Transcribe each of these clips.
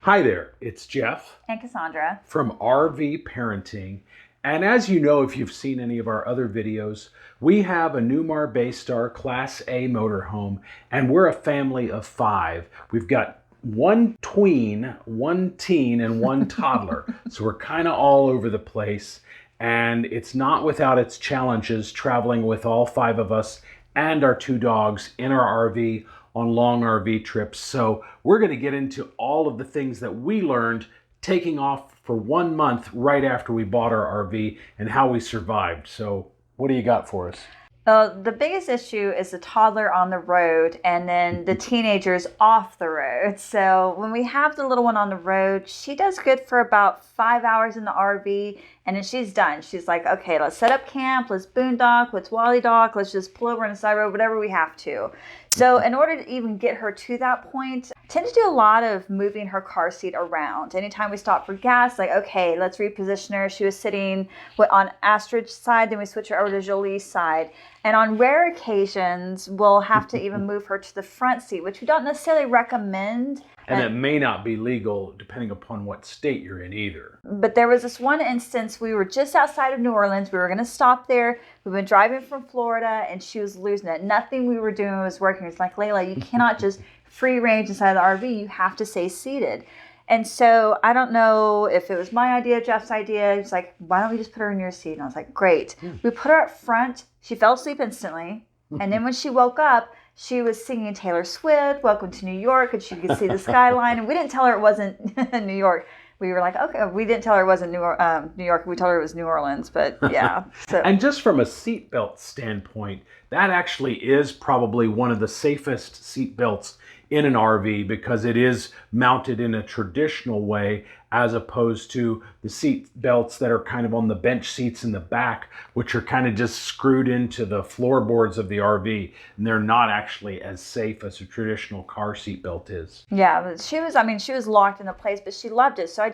Hi there, it's Jeff And Cassandra. from RV Parenting. And as you know, if you've seen any of our other videos, we have a Newmar Baystar Class A motorhome, and we're a family of 5. We've got one tween, one teen, and one toddler. So we're kind of all over the place, and it's not without its challenges traveling with all 5 of us and our 2 dogs in our RV on long RV trips. So we're going to get into all of the things that we learned taking off for 1 month right after we bought our RV and how we survived. So what do you got for us? The biggest issue is the toddler on the road and then the teenagers off the road. So when we have the little one on the road, she does good for about 5 hours in the RV, and then she's done. She's like, okay, let's set up camp, let's boondock, let's wally dock, let's just pull over on the side road, whatever we have to. So in order to even get her to that point, I tend to do a lot of moving her car seat around. Anytime we stop for gas, like, okay, let's reposition her. She was sitting on Astrid's side, then we switch her over to Jolie's side. And on rare occasions, we'll have to even move her to the front seat, which we don't necessarily recommend. And it may not be legal depending upon what state you're in either. But there was this one instance, we were just outside of New Orleans. We were going to stop there. We've been driving from Florida, and she was losing it. Nothing we were doing was working. It's like, Layla, you cannot just free range inside the RV. You have to stay seated. And so I don't know if it was my idea, Jeff's idea. He's like, why don't we just put her in your seat? And I was like, great. We put her up front. She fell asleep instantly. And then when she woke up, she was singing Taylor Swift, Welcome to New York, and she could see the skyline. And we didn't tell her it wasn't New York. We were like, okay, we didn't tell her it wasn't New York. We told her it was New Orleans, but yeah. So. And just from a seatbelt standpoint, that actually is probably one of the safest seatbelts in an RV because it is mounted in a traditional way as opposed to the seat belts that are kind of on the bench seats in the back, which are kind of just screwed into the floorboards of the RV, and they're not actually as safe as a traditional car seat belt is. Yeah, but she was locked in a place, but she loved it. So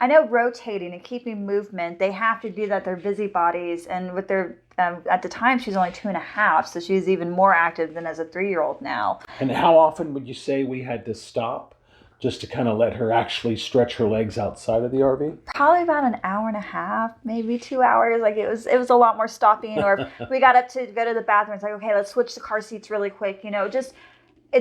I know rotating and keeping movement, they have to do that. They're busybodies, and with their at the time, she was only 2.5, so she was even more active than as a 3-year-old now. And how often would you say we had to stop just to kind of let her actually stretch her legs outside of the RV? Probably about an hour and a half, maybe 2 hours. Like it was a lot more stopping. Or if we got up to go to the bathroom, it's like, okay, let's switch the car seats really quick.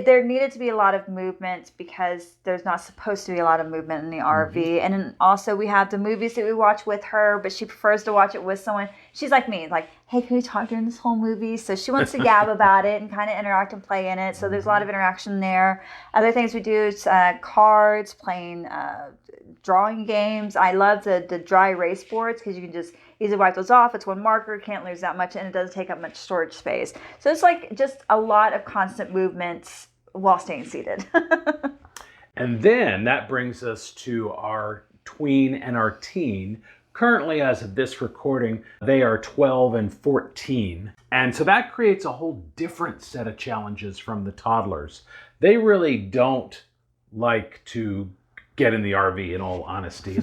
There needed to be a lot of movement because there's not supposed to be a lot of movement in the RV. And then also we have the movies that we watch with her, but she prefers to watch it with someone. She's like me, like, hey, can we talk during this whole movie? So she wants to gab about it and kind of interact and play in it. So there's a lot of interaction there. Other things we do is cards, playing drawing games. I love the dry erase boards because you can just easily wipe those off. It's one marker, can't lose that much, and it doesn't take up much storage space. So it's like just a lot of constant movements while staying seated. And then that brings us to our tween and our teen. Currently, as of this recording, they are 12 and 14. And so that creates a whole different set of challenges from the toddlers. They really don't like to get in the RV, in all honesty.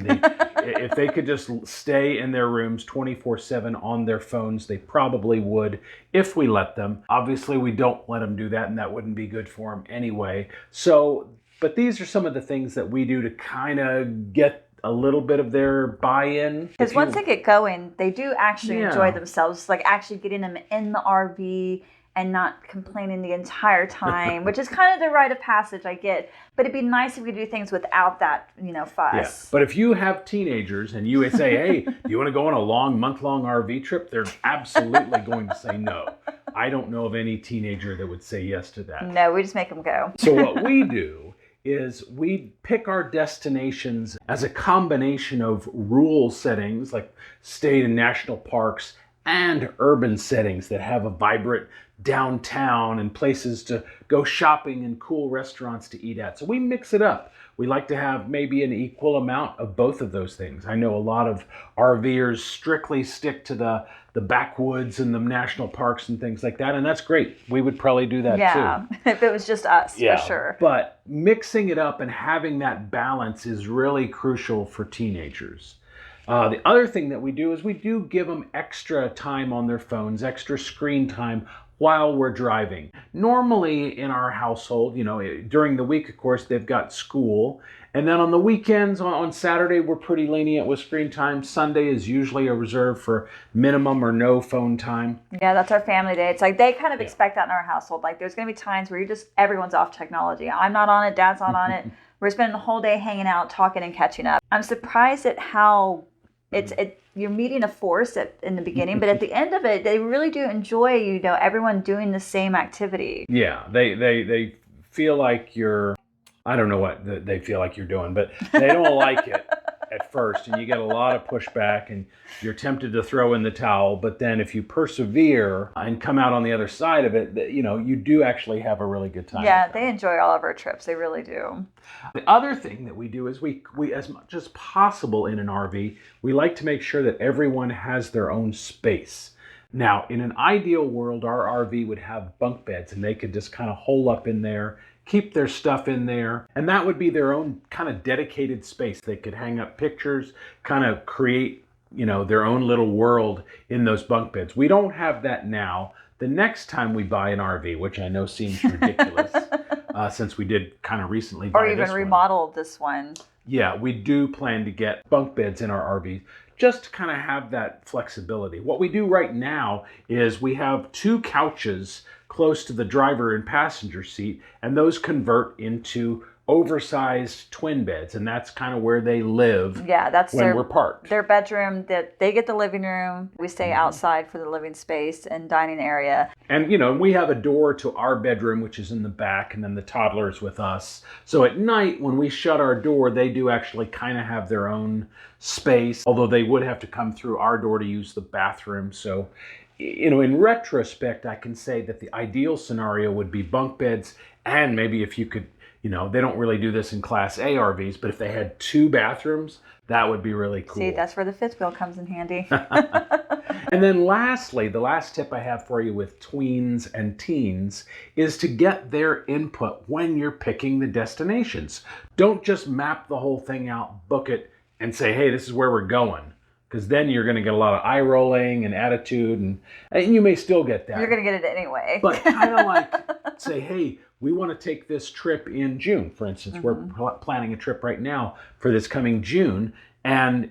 If they could just stay in their rooms 24/7 on their phones, they probably would if we let them. Obviously, we don't let them do that, and that wouldn't be good for them anyway. So, but these are some of the things that we do to kind of get a little bit of their buy-in. Because once they get going, they do actually enjoy themselves, like actually getting them in the RV and not complaining the entire time, which is kind of the rite of passage, I get. But it'd be nice if we could do things without that, fuss. Yeah. But if you have teenagers and you say, hey, do you want to go on a month-long RV trip? They're absolutely going to say no. I don't know of any teenager that would say yes to that. No, we just make them go. So what we do is we pick our destinations as a combination of rural settings like state and national parks and urban settings that have a vibrant downtown and places to go shopping and cool restaurants to eat at. So we mix it up. We like to have maybe an equal amount of both of those things. I know a lot of RVers strictly stick to the backwoods and the national parks and things like that, and that's great. We would probably do that too. Yeah, if it was just us, for sure. But mixing it up and having that balance is really crucial for teenagers. The other thing that we do is we do give them extra time on their phones, extra screen time while we're driving. Normally in our household, during the week, of course, they've got school. And then on the weekends, on Saturday, we're pretty lenient with screen time. Sunday is usually a reserve for minimum or no phone time. Yeah, that's our family day. It's like they kind of expect that in our household. Like there's going to be times where everyone's off technology. I'm not on it. Dad's not on it. We're spending the whole day hanging out, talking and catching up. I'm surprised at how you're meeting a force in the beginning, but at the end of it, they really do enjoy, everyone doing the same activity. Yeah, they feel like I don't know what they feel like you're doing, but they don't like it at first, and you get a lot of pushback, and you're tempted to throw in the towel. But then if you persevere and come out on the other side of it, you do actually have a really good time. Yeah, they enjoy all of our trips. They really do. The other thing that we do is we as much as possible in an RV, we like to make sure that everyone has their own space. Now, in an ideal world, our RV would have bunk beds, and they could just kind of hole up in there, keep their stuff in there, and that would be their own kind of dedicated space. They could hang up pictures, kind of create, their own little world in those bunk beds. We don't have that now. The next time we buy an RV, which I know seems ridiculous, since we did kind of recently buy or even remodel this one. Yeah, we do plan to get bunk beds in our RV just to kind of have that flexibility. What we do right now is we have 2 couches close to the driver and passenger seat, and those convert into oversized twin beds, and that's kind of where they live. Yeah, that's when we're parked. Their bedroom. That they get the living room. We stay outside for the living space and dining area. And we have a door to our bedroom, which is in the back, and then the toddler is with us. So at night, when we shut our door, they do actually kind of have their own space, although they would have to come through our door to use the bathroom. So in retrospect, I can say that the ideal scenario would be bunk beds, and maybe if you could, they don't really do this in Class A RVs, but if they had 2 bathrooms, that would be really cool. See, that's where the fifth wheel comes in handy. And then lastly, the last tip I have for you with tweens and teens is to get their input when you're picking the destinations. Don't just map the whole thing out, book it, and say, hey, this is where we're going. Because then you're going to get a lot of eye rolling and attitude, and you may still get that. You're going to get it anyway. But kind of like say, hey, we want to take this trip in June, for instance. We're planning a trip right now for this coming June, and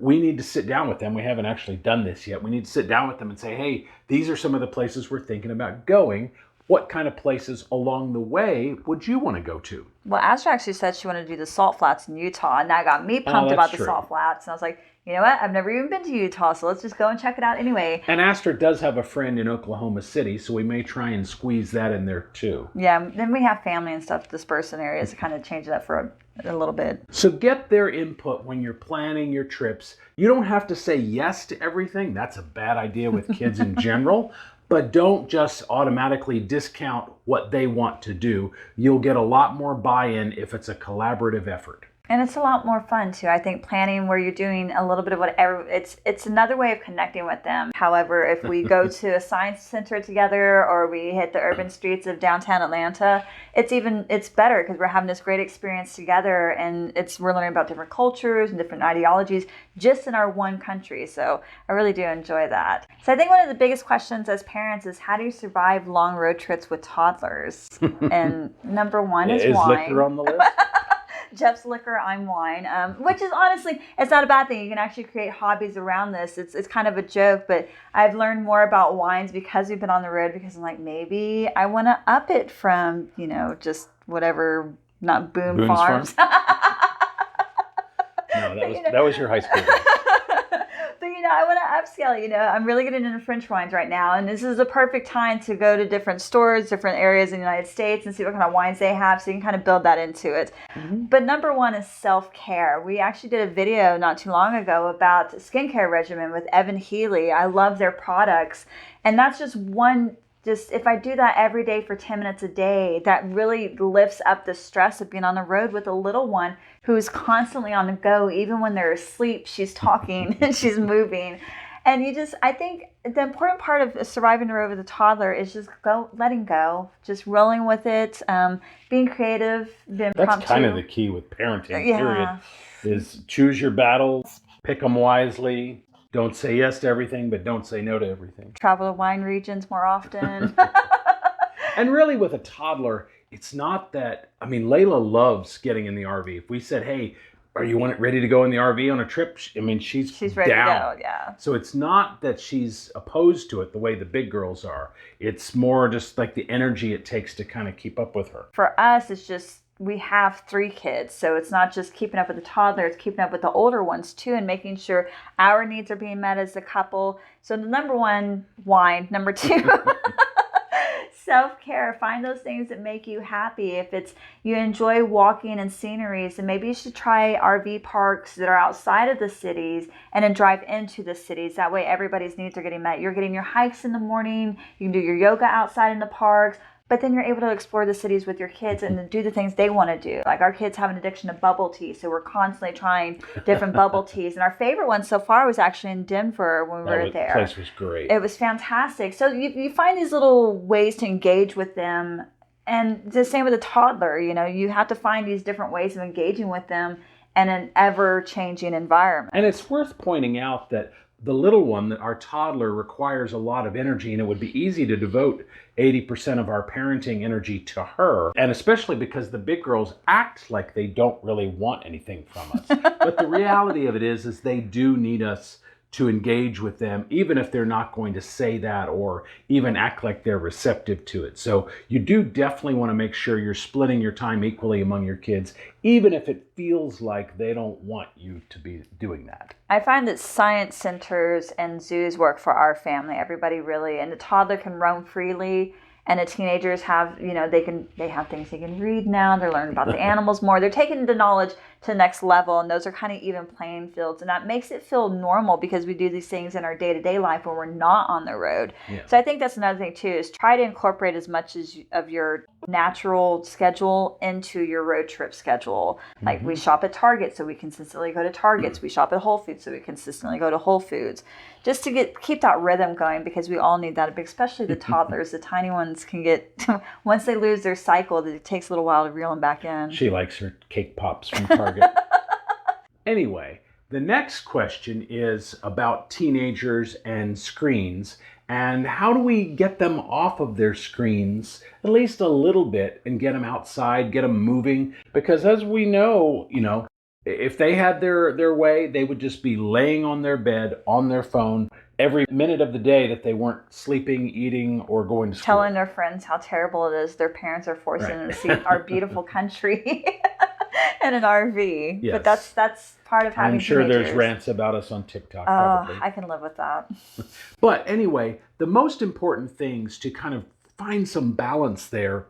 we need to sit down with them. We haven't actually done this yet. We need to sit down with them and say, hey, these are some of the places we're thinking about going. What kind of places along the way would you want to go to? Well, Astra actually said she wanted to do the salt flats in Utah, and that got me pumped about the salt flats. And I was like, you know what? I've never even been to Utah, so let's just go and check it out anyway. And Astra does have a friend in Oklahoma City, so we may try and squeeze that in there too. Yeah, then we have family and stuff dispersed in areas to kind of change it up for a little bit. So get their input when you're planning your trips. You don't have to say yes to everything. That's a bad idea with kids in general. But don't just automatically discount what they want to do. You'll get a lot more buy-in if it's a collaborative effort. And it's a lot more fun too. I think planning where you're doing a little bit of whatever, it's another way of connecting with them. However, if we go to a science center together or we hit the urban streets of downtown Atlanta, it's better because we're having this great experience together, and we're learning about different cultures and different ideologies just in our one country. So I really do enjoy that. So I think one of the biggest questions as parents is, how do you survive long road trips with toddlers? And number one is wine. Is liquor on the list? Jeff's liquor, I'm wine, which is honestly, it's not a bad thing. You can actually create hobbies around this. It's kind of a joke, but I've learned more about wines because we've been on the road, because I'm like, maybe I want to up it from, just whatever, not Boone's Farms. No, that was your high school days. But I want to upscale. I'm really getting into French wines right now, and this is a perfect time to go to different stores, different areas in the United States, and see what kind of wines they have, so you can kind of build that into it. But number one is self-care. We actually did a video not too long ago about skincare regimen with Evan Healy. I love their products, and that's just one. Just if I do that every day for 10 minutes a day, that really lifts up the stress of being on the road with a little one who's constantly on the go. Even when they're asleep, she's talking and she's moving. And I think the important part of surviving the road with a toddler is just letting go, just rolling with it, being creative, being impromptu. That's kind of the key with parenting, period, is choose your battles, pick them wisely, Don't say yes to everything, but don't say no to everything. Travel to wine regions more often. And really with a toddler, it's not that, I mean, Layla loves getting in the RV. If we said, hey, are you ready to go in the RV on a trip? I mean, she's ready down. to go, yeah. So it's not that she's opposed to it the way the big girls are. It's more just like the energy it takes to kind of keep up with her. For us, it's just, we have 3 kids, so it's not just keeping up with the toddler, it's keeping up with the older ones too, and making sure our needs are being met as a couple. So the number 1, wine. Number 2, self-care. Find those things that make you happy. If it's you enjoy walking and sceneries, then maybe you should try RV parks that are outside of the cities and then drive into the cities. That way everybody's needs are getting met. You're getting your hikes in the morning, you can do your yoga outside in the parks, but then you're able to explore the cities with your kids and do the things they want to do. Like our kids have an addiction to bubble tea, so we're constantly trying different bubble teas. And our favorite one so far was actually in Denver when we were there. The place was great. It was fantastic. So you find these little ways to engage with them. And the same with a toddler, you have to find these different ways of engaging with them in an ever-changing environment. And it's worth pointing out that the little one, that our toddler, requires a lot of energy, and it would be easy to devote 80% of our parenting energy to her. And especially because the big girls act like they don't really want anything from us. But the reality of it is they do need us to engage with them, even if they're not going to say that or even act like they're receptive to it. So you do definitely want to make sure you're splitting your time equally among your kids, even if it feels like they don't want you to be doing that. I find that science centers and zoos work for our family. Everybody really, and the toddler can roam freely. And the teenagers have, they have things they can read now. They're learning about the animals more. They're taking the knowledge to the next level, and those are kind of even playing fields. And that makes it feel normal because we do these things in our day-to-day life when we're not on the road. Yeah. So I think that's another thing too, is try to incorporate as much of your natural schedule into your road trip schedule. Like we shop at Target, so we consistently go to Targets. We shop at Whole Foods, so we consistently go to Whole Foods. Just to keep that rhythm going, because we all need that, especially the toddlers. The tiny ones can get, once they lose their cycle, it takes a little while to reel them back in. She likes her cake pops from Target. Anyway, the next question is about teenagers and screens, and how do we get them off of their screens at least a little bit and get them outside, get them moving? Because as we know, if they had their way, they would just be laying on their bed, on their phone, every minute of the day that they weren't sleeping, eating, or going to school. Telling their friends how terrible it is. Their parents are forcing them to see our beautiful country in an RV. Yes. But that's part of having I'm sure teenagers. There's rants about us on TikTok, probably. I can live with that. But anyway, the most important things to kind of find some balance there,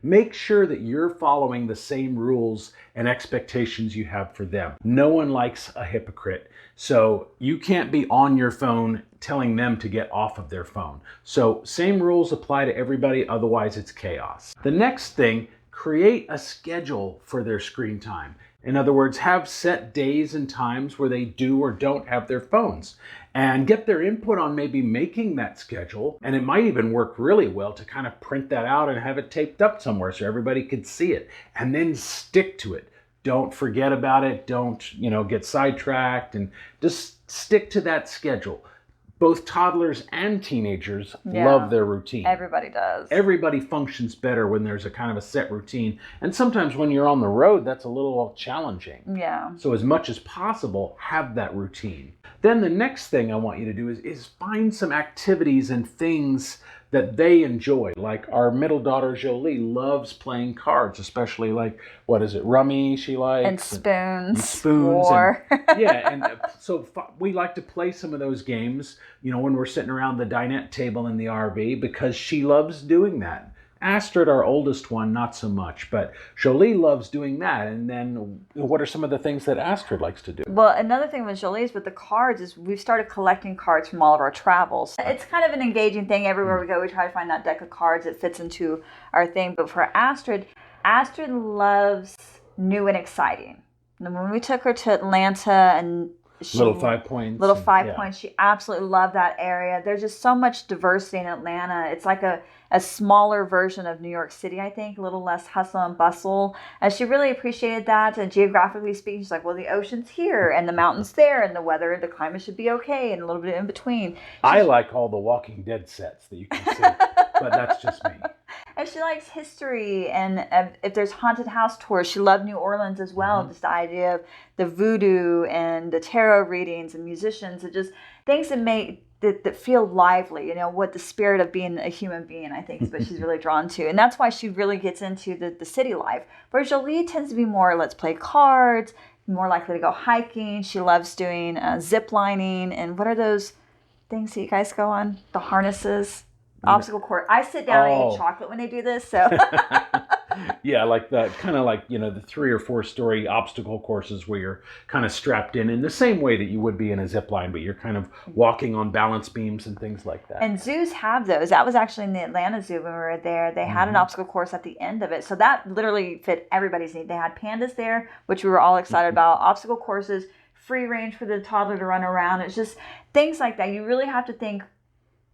make sure that you're following the same rules and expectations you have for them. No one likes a hypocrite. So you can't be on your phone telling them to get off of their phone. So same rules apply to everybody, otherwise it's chaos. The next thing, create a schedule for their screen time. In other words, have set days and times where they do or don't have their phones, and get their input on maybe making that schedule. And it might even work really well to kind of print that out and have it taped up somewhere so everybody could see it, and then stick to it. Don't forget about it. Don't, get sidetracked, and just stick to that schedule. Both toddlers and teenagers love their routine. Everybody does. Everybody functions better when there's a kind of a set routine. And sometimes when you're on the road, that's a little challenging. Yeah. So as much as possible, have that routine. Then the next thing I want you to do is find some activities and things that they enjoy. Like our middle daughter, Jolie, loves playing cards, especially like, rummy she likes? And spoons. And spoons. War. So we like to play some of those games, when we're sitting around the dinette table in the RV, because she loves doing that. Astrid, our oldest one, not so much, but Jolie loves doing that. And then what are some of the things that Astrid likes to do? Well, another thing with Jolie's with the cards is we've started collecting cards from all of our travels. It's kind of an engaging thing. Everywhere we go, we try to find that deck of cards that fits into our thing. But for Astrid loves new and exciting. And when we took her to Atlanta and Little Five Points. Points. She absolutely loved that area. There's just so much diversity in Atlanta. It's like a a smaller version of New York City, I think, a little less hustle and bustle. And she really appreciated that. And geographically speaking, she's like, well, the ocean's here and the mountain's there and the weather, the climate should be okay and a little bit in between. I like all the Walking Dead sets that you can see, but that's just me. And she likes history, and if there's haunted house tours, she loved New Orleans as well. Just the idea of the voodoo and the tarot readings and musicians, and just things that make that feel lively. You know, what the spirit of being a human being, I think, is what she's really drawn to, and that's why she really gets into the city life. Whereas Jolie tends to be more, let's play cards, more likely to go hiking. She loves doing zip lining, and what are those things that you guys go on? The harnesses. Obstacle course. I sit down and eat chocolate when they do this. So yeah, like the kind of like, you know, the 3 or 4 story obstacle courses where you're kind of strapped in the same way that you would be in a zip line, but you're kind of walking on balance beams and things like that. And zoos have those. That was actually in the Atlanta Zoo when we were there. They had an obstacle course at the end of it. So that literally fit everybody's need. They had pandas there, which we were all excited about. Obstacle courses, free range for the toddler to run around. It's just things like that. You really have to think,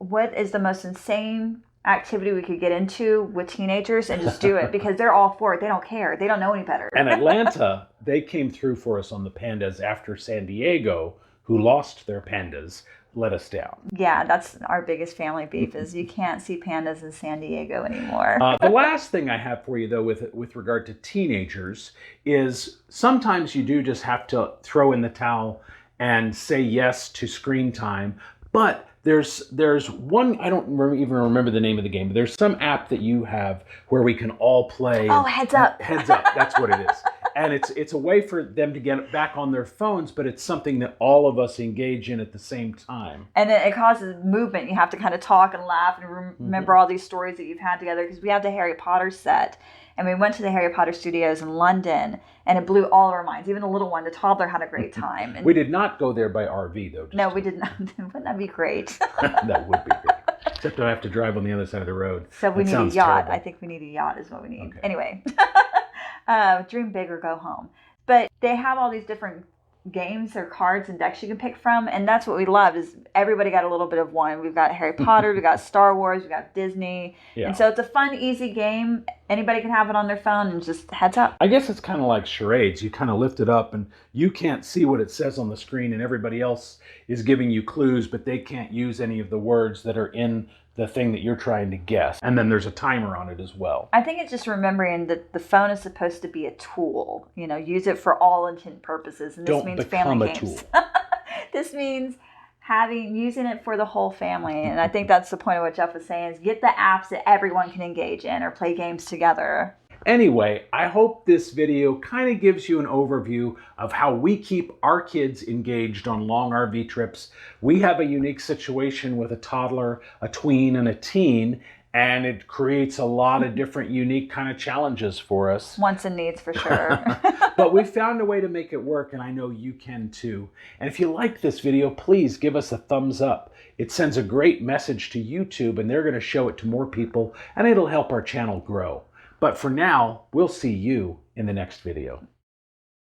what is the most insane activity we could get into with teenagers, and just do it, because they're all for it. They don't care. They don't know any better. And Atlanta, they came through for us on the pandas after San Diego, who lost their pandas, let us down. Yeah, that's our biggest family beef, is you can't see pandas in San Diego anymore. The last thing I have for you, though, with regard to teenagers, is sometimes you do just have to throw in the towel and say yes to screen time. But there's one, I don't even remember the name of the game, but there's some app that you have where we can all play. Oh, Heads Up. Heads Up, that's what it is. And it's a way for them to get back on their phones, but it's something that all of us engage in at the same time. And it causes movement. You have to kind of talk and laugh and remember all these stories that you've had together, because we have the Harry Potter set. And we went to the Harry Potter studios in London, and it blew all of our minds. Even the little one, the toddler, had a great time. And we did not go there by RV, though. No, we did not. Wouldn't that be great? That would be great. Except I have to drive on the other side of the road. So we That need a sounds yacht. terrible. I think we need a yacht is what we need. Okay. Anyway, dream big or go home. But they have all these different games or cards and decks you can pick from, and that's what we loved, is everybody got a little bit of one. We've got Harry Potter, we've got Star Wars, we've got Disney. Yeah. And so it's a fun, easy game. Anybody can have it on their phone, and just heads up. I guess it's kind of like charades. You kind of lift it up and you can't see what it says on the screen, and everybody else is giving you clues, but they can't use any of the words that are in the thing that you're trying to guess. And then there's a timer on it as well. I think it's just remembering that the phone is supposed to be a tool. You know, use it for all intent and purposes. And this Don't means become family a games. tool. This means using it for the whole family. And I think that's the point of what Jeff was saying, is get the apps that everyone can engage in or play games together. Anyway, I hope this video kind of gives you an overview of how we keep our kids engaged on long RV trips. We have a unique situation with a toddler, a tween, and a teen, and it creates a lot of different unique kind of challenges for us. Wants and needs, for sure. But we found a way to make it work, and I know you can too. And if you like this video, please give us a thumbs up. It sends a great message to YouTube, and they're going to show it to more people, and it'll help our channel grow. But for now, we'll see you in the next video.